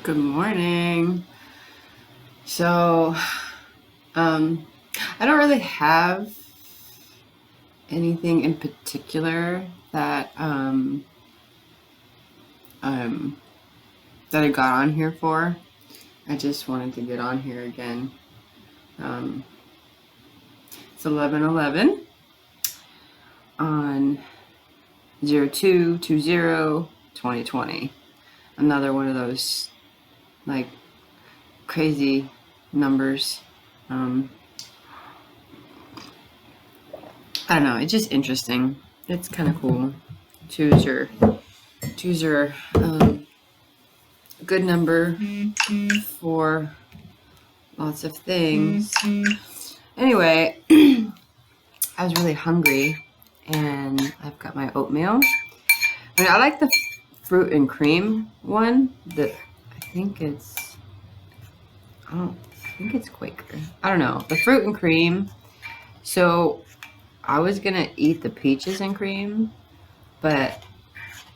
Good morning. So, I don't really have anything in particular that I got on here for. I just wanted to get on here again. It's 11/11 on 02/20/2020. Another one of those like crazy numbers. I don't know. It's just interesting. It's kind of cool. Choose your good number for lots of things. Anyway, I was really hungry, and I've got my oatmeal. I mean, I like the fruit and cream one. I think it's Quaker. I don't know. The fruit and cream. So I was gonna eat the peaches and cream, but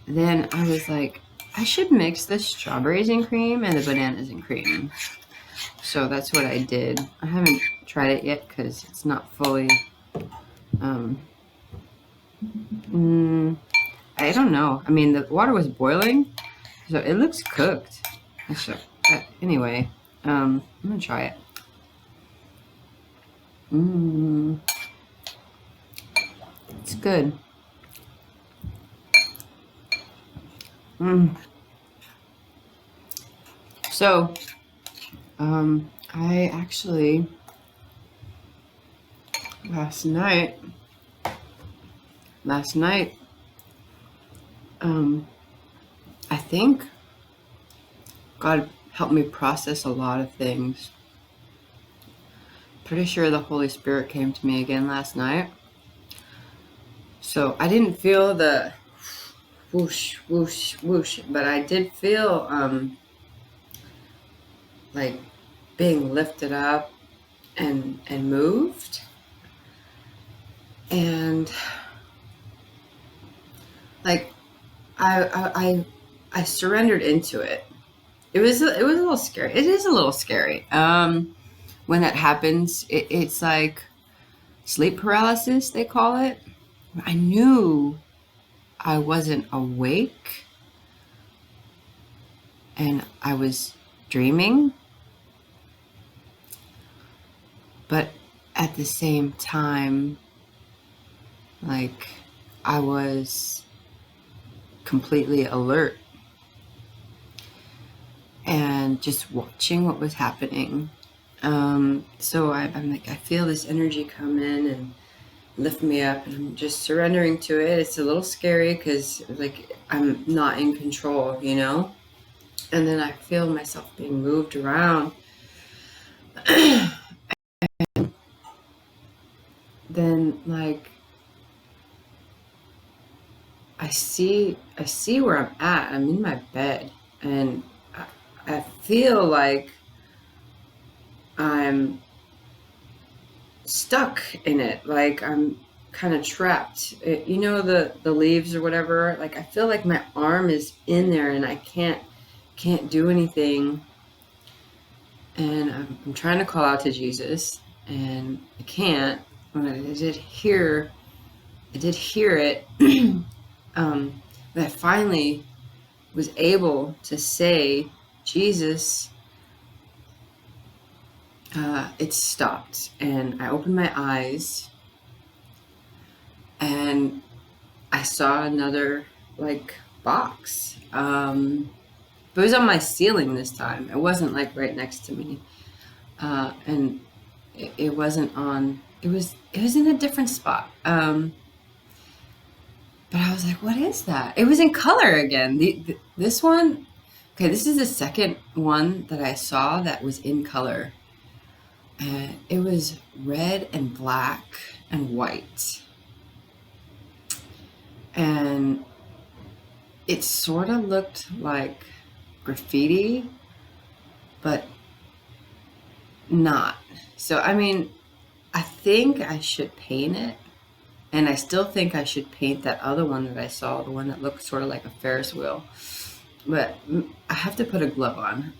then I was like, I should mix the strawberries and cream and the bananas and cream. So that's what I did. I haven't tried it yet because it's not fully. I don't know. I mean, the water was boiling, so it looks cooked. Anyway, I'm gonna try it. It's good. So, I actually last night, I think God helped me process a lot of things. Pretty sure the Holy Spirit came to me again last night. So I didn't feel the whoosh, whoosh, whoosh, but I did feel like being lifted up and moved, and like I surrendered into it. It was a little scary. It is a little scary. When that happens, it's like sleep paralysis, they call it. I knew I wasn't awake and I was dreaming, but at the same time, like, I was completely alert and just watching what was happening. So I'm like, I feel this energy come in and lift me up, and I'm just surrendering to it. It's a little scary because like I'm not in control, you know? And then I feel myself being moved around. Then like I see where I'm at. I'm in my bed, and I feel like I'm stuck in it. Like I'm kind of trapped. You know, the leaves or whatever. Like I feel like my arm is in there, and I can't do anything. And I'm trying to call out to Jesus, and I can't. But I did hear it. That I finally was able to say, Jesus, it stopped. And I opened my eyes, and I saw another like box. But it was on my ceiling this time. It wasn't like right next to me. And it wasn't on, it was in a different spot. But I was like, what is that? It was in color again. This one, okay, this is the second one that I saw that was in color. And it was red and black and white. And it sort of looked like graffiti, but not. So, I mean, I think I should paint it. And I still think I should paint that other one that I saw, the one that looked sort of like a Ferris wheel. but I have to put a glove on.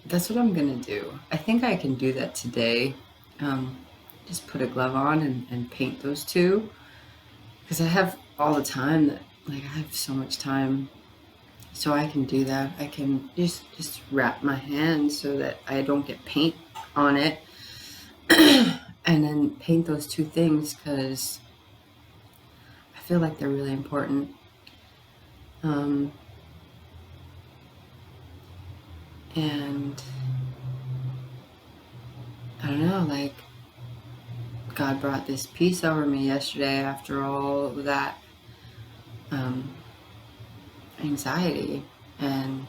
That's what I'm gonna do. I think I can do that today. Um, just put a glove on and paint those two, because I have all the time that, like, I have so much time, so I can do that. I can just wrap my hand so that I don't get paint on it, and then paint those two things, because I feel like they're really important. And I don't know, like, God brought this peace over me yesterday after all of that anxiety and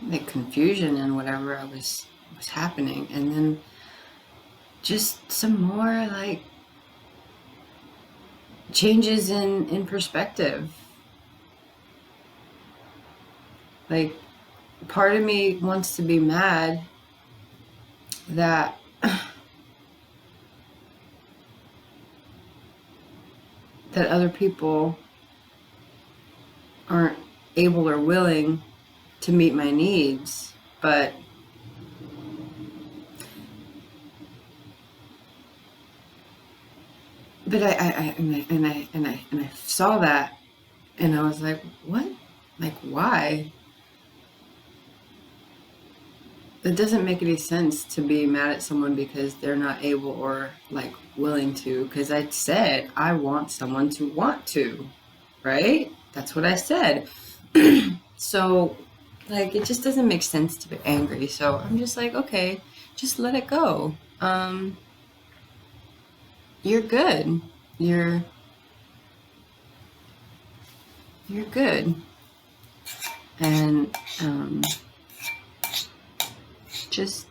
the confusion and whatever I was happening, and then just some more, like, changes in perspective. Like, part of me wants to be mad that that other people aren't able or willing to meet my needs, but I saw that, and I was like, what? Like, why? It doesn't make any sense to be mad at someone because they're not able or, like, willing to. Because I said I want someone to want to, right? That's what I said. So, like, it just doesn't make sense to be angry. So I'm just like, okay, just let it go. You're good. You're good. And just,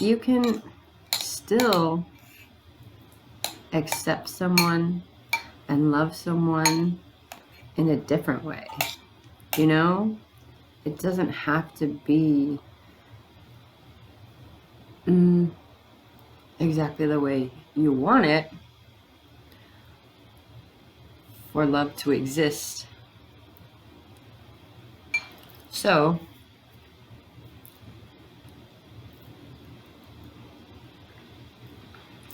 you can still accept someone and love someone in a different way. You know, it doesn't have to be exactly the way you want it for love to exist. So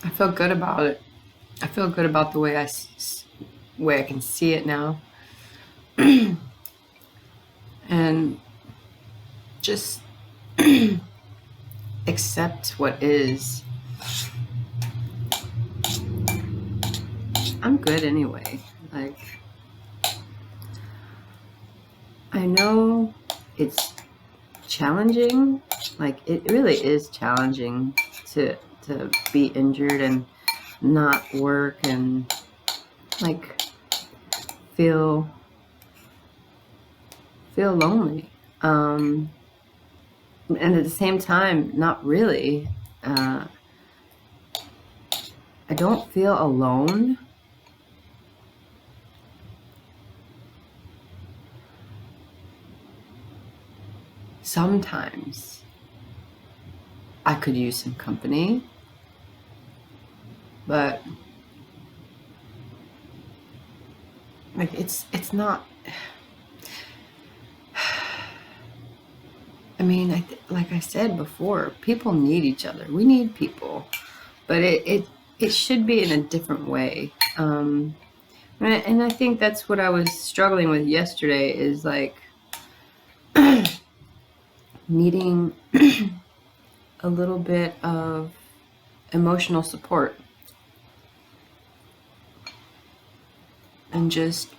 I feel good about it. I feel good about the way I can see it now. And just accept what is. I'm good anyway. Like, I know it's challenging. Like, it really is challenging to be injured and not work and, like, feel lonely. And at the same time, not really. I don't feel alone. Sometimes I could use some company, but, like, it's not. I mean, like I said before, people need each other. We need people, but it should be in a different way. And I think that's what I was struggling with yesterday, is, like, needing a little bit of emotional support, and just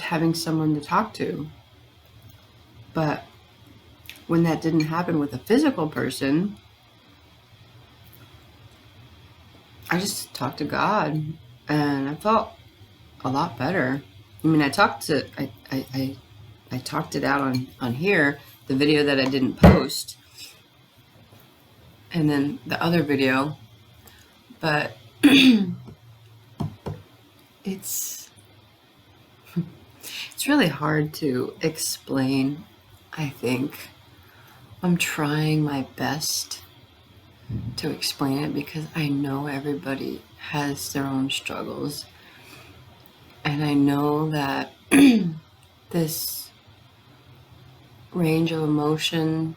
having someone to talk to. But when that didn't happen with a physical person, I just talked to God, and I felt a lot better. I mean, I talked it out on here, the video that I didn't post, and then the other video, but it's really hard to explain, I think, I'm trying my best to explain it because I know everybody has their own struggles. And I know that this range of emotion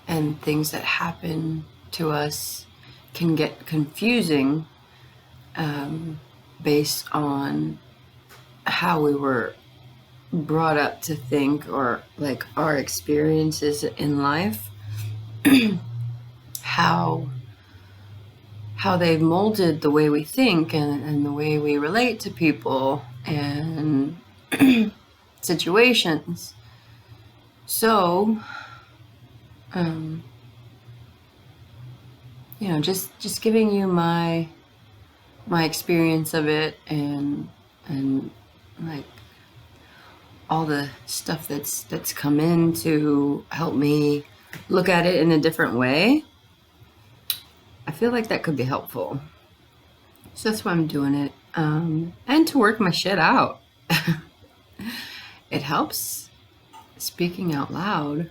and things that happen to us can get confusing based on how we were brought up to think, or like our experiences in life, how they've molded the way we think and the way we relate to people and situations. So, just giving you my experience of it, and like all the stuff that's come in to help me look at it in a different way. I feel like that could be helpful. So that's why I'm doing it. And to work my shit out. It helps speaking out loud.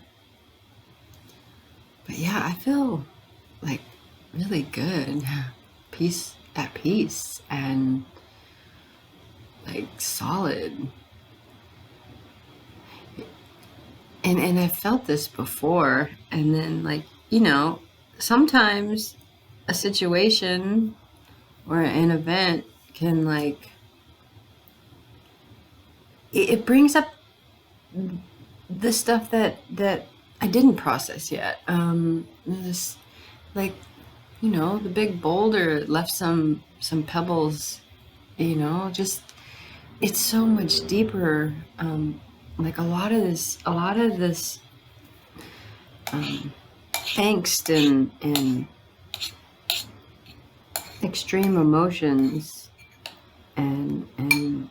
But yeah, I feel like really good. At peace and like solid. And I've felt this before. And then like, sometimes a situation or an event can like, it brings up the stuff that I didn't process yet. This, like, the big boulder left some pebbles, just, it's so much deeper. Like a lot of this angst and extreme emotions and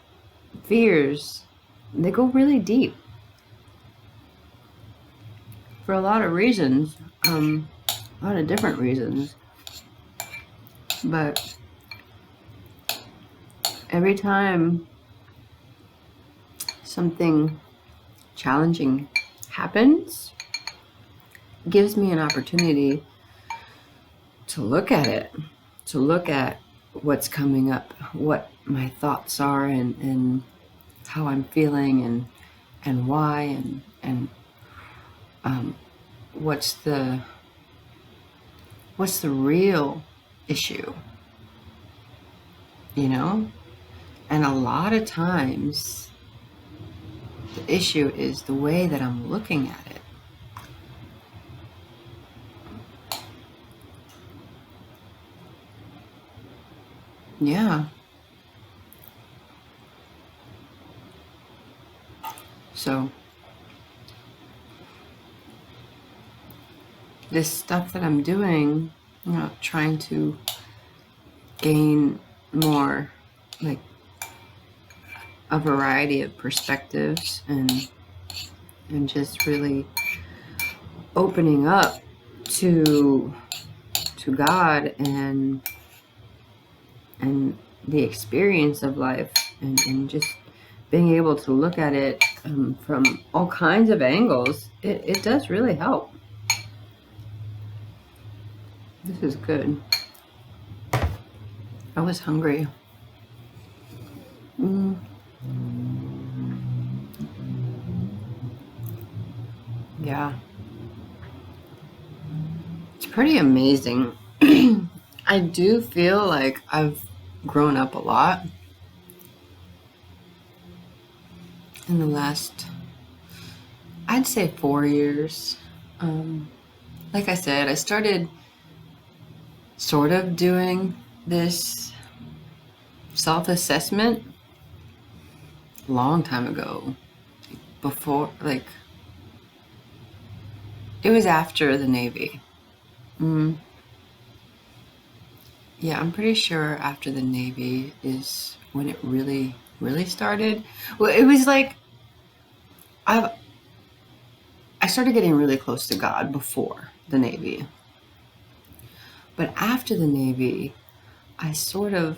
fears, they go really deep for a lot of reasons, a lot of different reasons. But every time something challenging happens, it gives me an opportunity to look at it, to look at what's coming up, what my thoughts are, and how I'm feeling, and why, and what's the real issue, And a lot of times the issue is the way that I'm looking at it. Yeah. So this stuff that I'm doing, trying to gain more, like, a variety of perspectives, and just really opening up to God and the experience of life, and just being able to look at it from all kinds of angles, it does really help. This is good. I was hungry. Yeah. It's pretty amazing. I do feel like I've grown up a lot in the last, I'd say, 4 years. Like I said, I started sort of doing this self-assessment a long time ago. Before, like, it was after the Navy. Yeah, I'm pretty sure after the Navy is when it really, really started. Well, it was like, I started getting really close to God before the Navy. But after the Navy, I sort of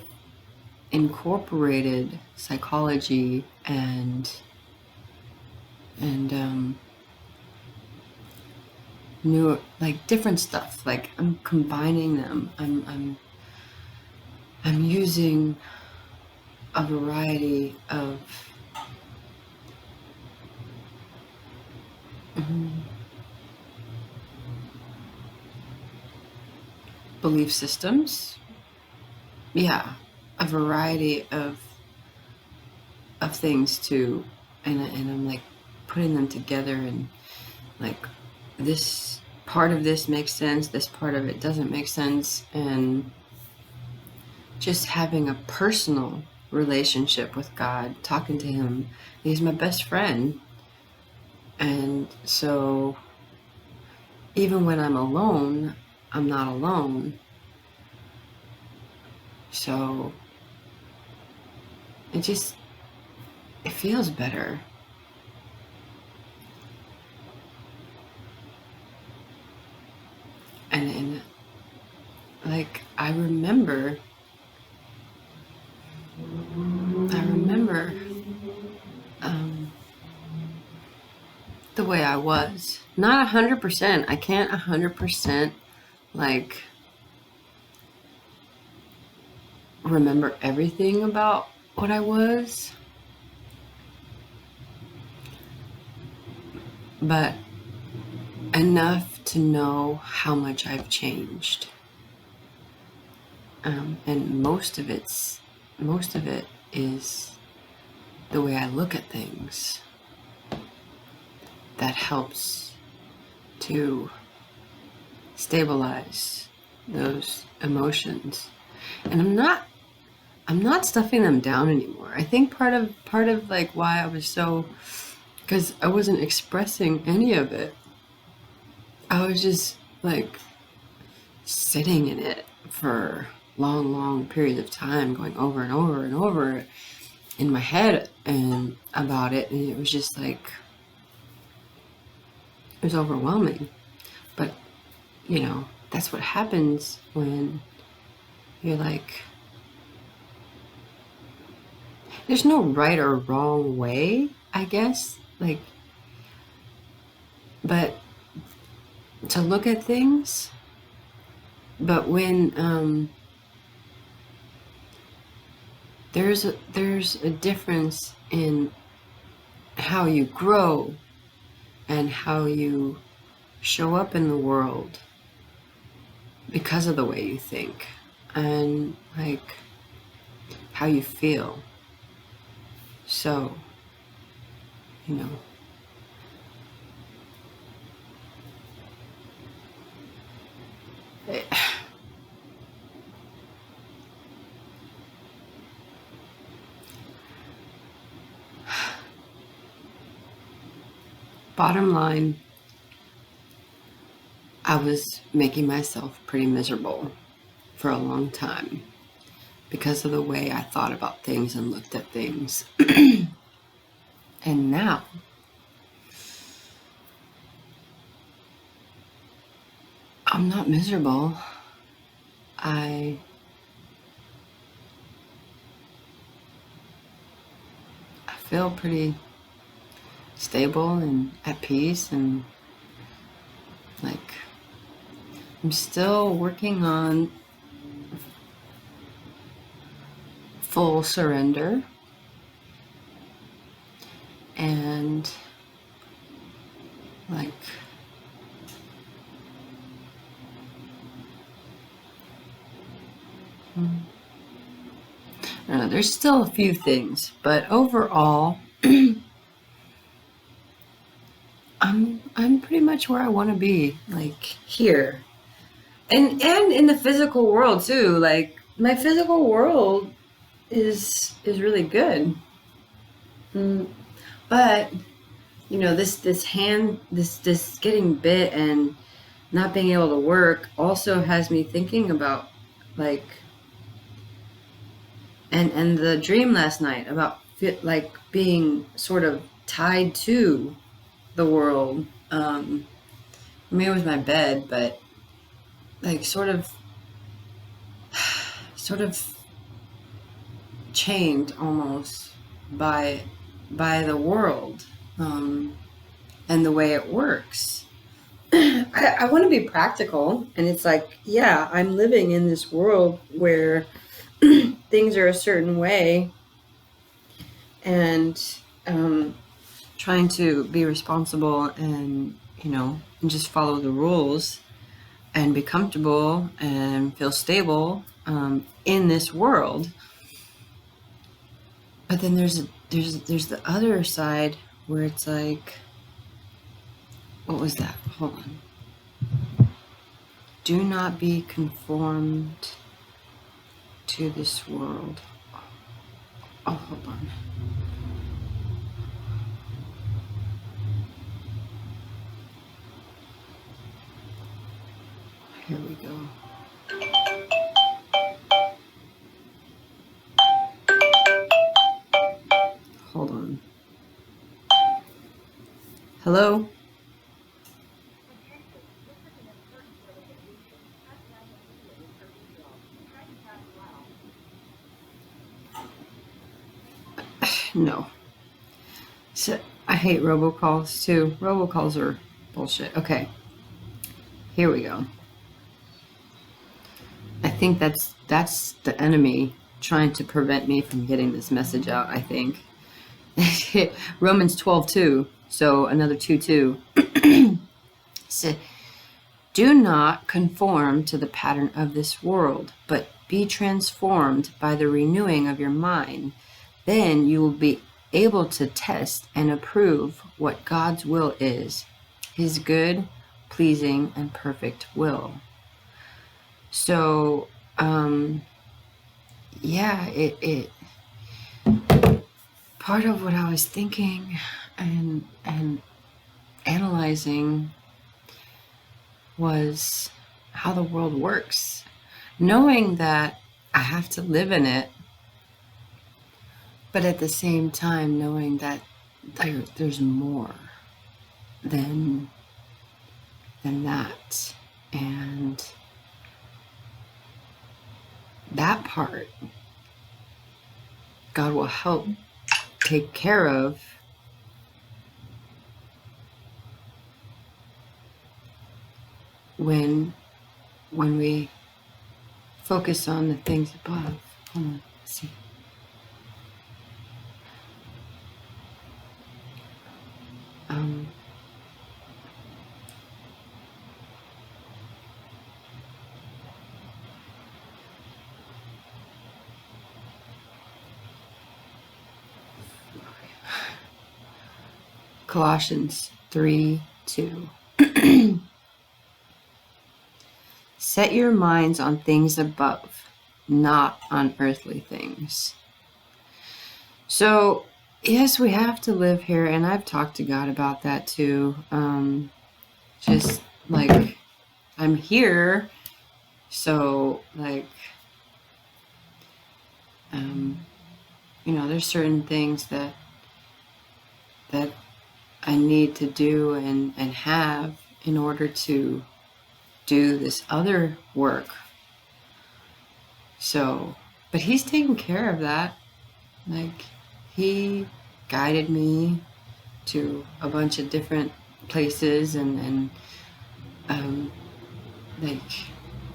incorporated psychology and new, like different stuff. Like I'm combining them. I'm using a variety of belief systems. Yeah, a variety of things too, and I'm like putting them together, and like this part of this makes sense, this part of it doesn't make sense, and just having a personal relationship with God, talking to him. He's my best friend. And so even when I'm alone, I'm not alone. So it feels better. And like I remember the way I was. Not 100%. I can't 100% like remember everything about what I was. But enough to know how much I've changed. And most of it is the way I look at things that helps to stabilize those emotions. And I'm not stuffing them down anymore. I think part of like why I was so, because I wasn't expressing any of it. I was just like sitting in it for long periods of time, going over and over and over in my head and about it, and it was just like it was overwhelming. But you know, that's what happens when you're like, there's no right or wrong way, I guess, like, but to look at things. But when there's a difference in how you grow and how you show up in the world because of the way you think and like how you feel. So, you know, bottom line, I was making myself pretty miserable for a long time because of the way I thought about things and looked at things. And now I'm not miserable. I feel pretty stable and at peace, and like I'm still working on full surrender, and like I don't know, there's still a few things, but overall I'm pretty much where I want to be, like here. And in the physical world too. Like my physical world is really good. But you know, this getting bit and not being able to work also has me thinking about like and the dream last night about like being sort of tied to the world. I mean, it was my bed, but like sort of chained almost by the world, and the way it works. I want to be practical, and it's like, yeah, I'm living in this world where things are a certain way, and trying to be responsible and, and just follow the rules and be comfortable and feel stable in this world. But then there's the other side where it's like, what was that? Hold on. Do not be conformed to this world. Oh, hold on. Here we go. Hold on. Hello? No. So, I hate robocalls too. Robocalls are bullshit. Okay. Here we go. I think that's the enemy trying to prevent me from getting this message out, I think. Romans 12:2. So another 2:2. So, do not conform to the pattern of this world, but be transformed by the renewing of your mind. Then you will be able to test and approve what God's will is, his good, pleasing, and perfect will. So, yeah, it part of what I was thinking and analyzing was how the world works, knowing that I have to live in it, but at the same time knowing that there's more than that, and that part God will help take care of when we focus on the things above. Hold on, let's see. Colossians 3:2. Set your minds on things above, not on earthly things. So, yes, we have to live here, and I've talked to God about that too. Just like, I'm here, so like, there's certain things that I need to do and have in order to do this other work. So, but he's taking care of that. Like, he guided me to a bunch of different places and like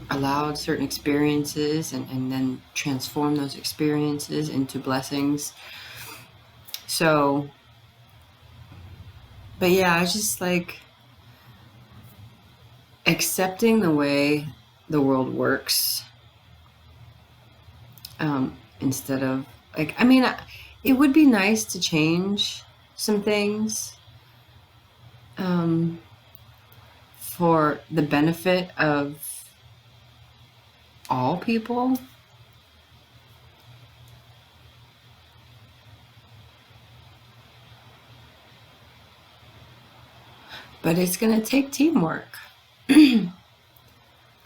allowed certain experiences and then transformed those experiences into blessings. So, but yeah, I was just like accepting the way the world works, instead of like, I mean, it would be nice to change some things for the benefit of all people. But it's going to take teamwork.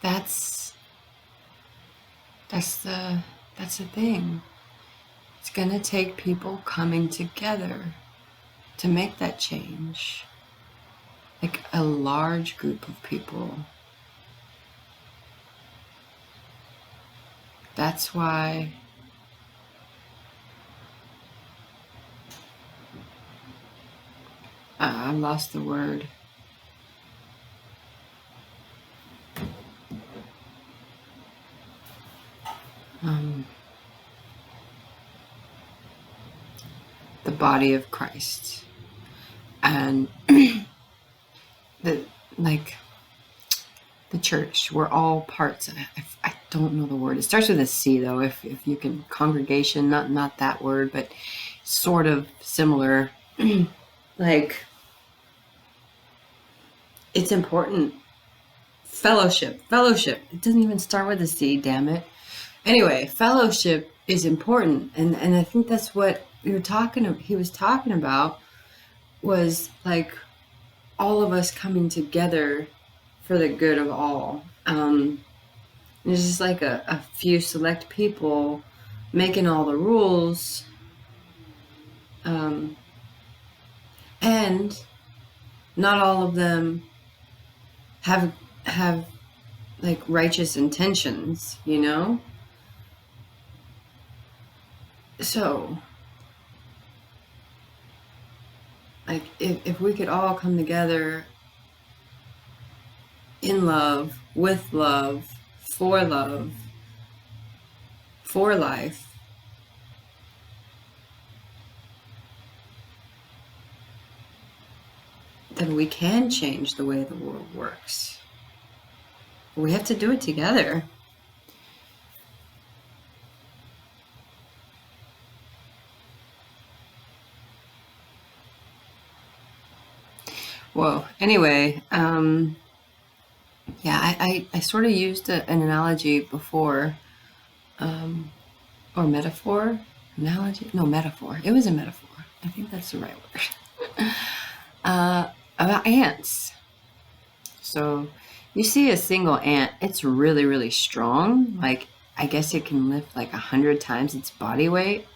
That's the thing. It's going to take people coming together to make that change. Like a large group of people. That's why I lost the word. the body of Christ. And the church, we're all parts of it. I don't know the word. It starts with a C though, if you can. Congregation, not that word, but sort of similar. Like, it's important. Fellowship. It doesn't even start with a C, damn it. Anyway, fellowship is important, and I think that's what he was talking about, was like all of us coming together for the good of all. It's just like a few select people making all the rules, and not all of them have like righteous intentions, you know? So, like, if we could all come together in love, with love, for life, then we can change the way the world works. We have to do it together. Well, anyway, yeah, I sort of used an analogy before, or metaphor. Analogy? No, metaphor. It was a metaphor. I think that's the right word. About ants. So you see a single ant, it's really, really strong. Like, I guess it can lift like 100 times its body weight.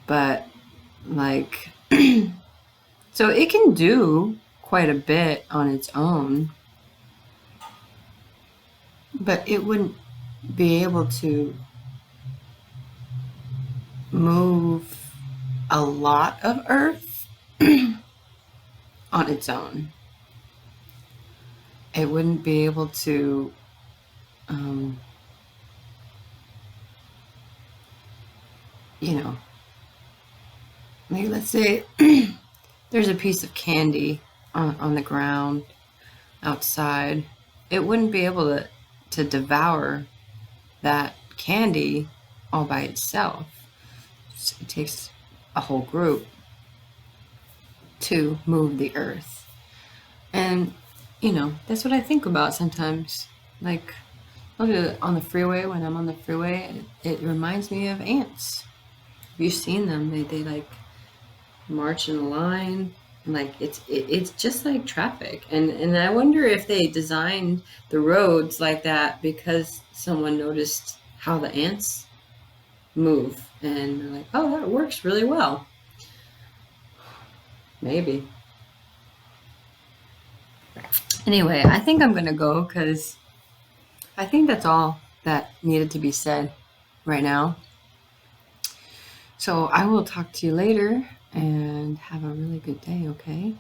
But like, so it can do quite a bit on its own, but it wouldn't be able to move a lot of earth on its own. It wouldn't be able to maybe let's say there's a piece of candy on the ground outside. It wouldn't be able to devour that candy all by itself. It takes a whole group to move the earth. And that's what I think about sometimes. Like, on the freeway, when I'm on the freeway, it reminds me of ants. Have you seen them? They like march in a line. Like, it's just like traffic. And I wonder if they designed the roads like that because someone noticed how the ants move. And they're like, oh, that works really well. Maybe. Anyway, I think I'm going to go because I think that's all that needed to be said right now. So I will talk to you later and have a really good day, okay?